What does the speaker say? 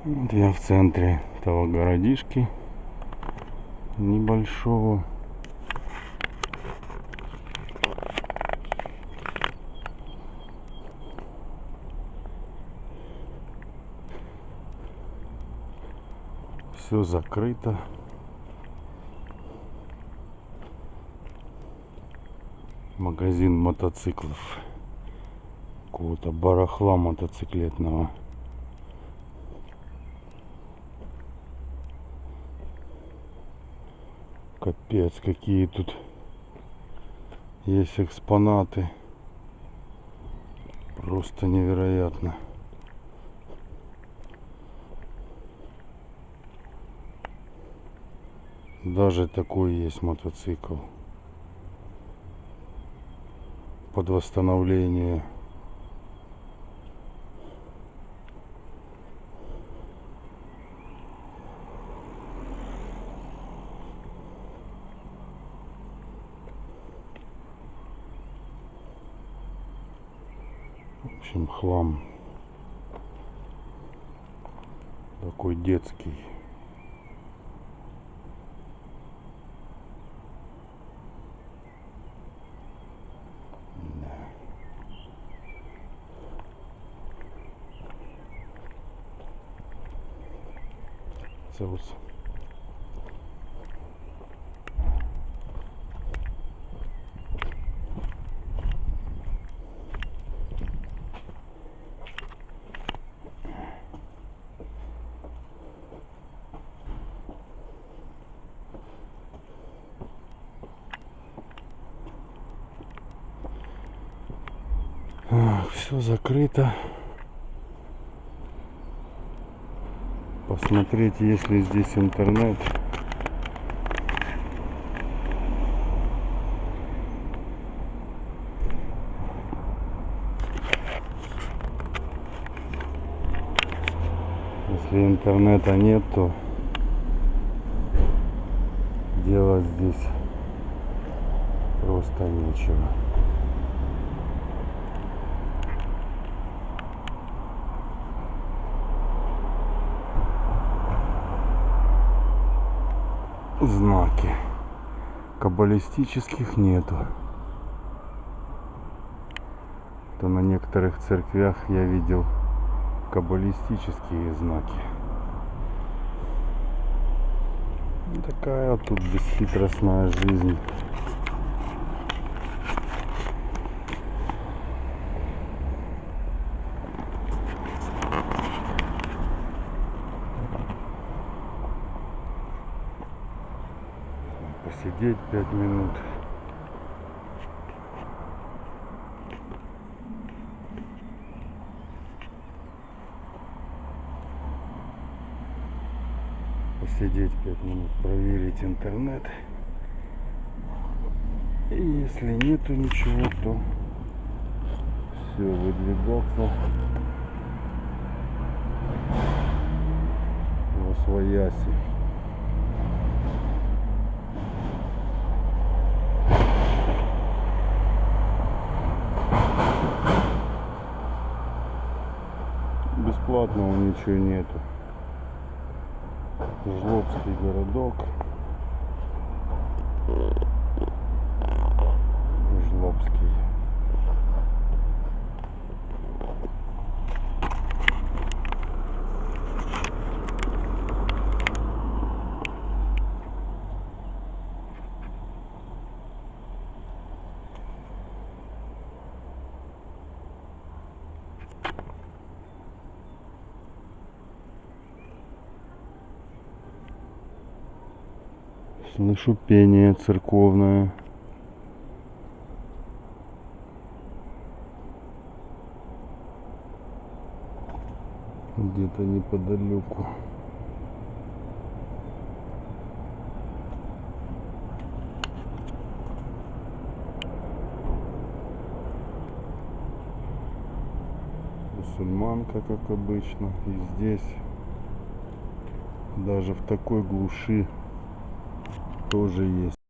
Вот я в центре этого городишки небольшого. Все закрыто. Магазин мотоциклов, какого-то барахла мотоциклетного. Капец, какие тут есть экспонаты. Просто невероятно. Даже такой есть мотоцикл под восстановление. В общем, хлам такой детский. Целус. Все закрыто. Посмотреть, есть ли здесь интернет. Если интернета нет, то делать здесь просто нечего. Знаки каббалистических нету. То на некоторых церквях я видел каббалистические знаки. Такая вот тут бесхитростная жизнь. Посидеть 5 минут. Посидеть 5 минут, проверить интернет. И если нету ничего, то все, выдвигаться восвояси. Бесплатного ничего нету. Жлобский городок. Жлобский. Слышу пение церковное. Где-то неподалеку. Мусульманка, как обычно. И здесь, даже в такой глуши, тоже есть.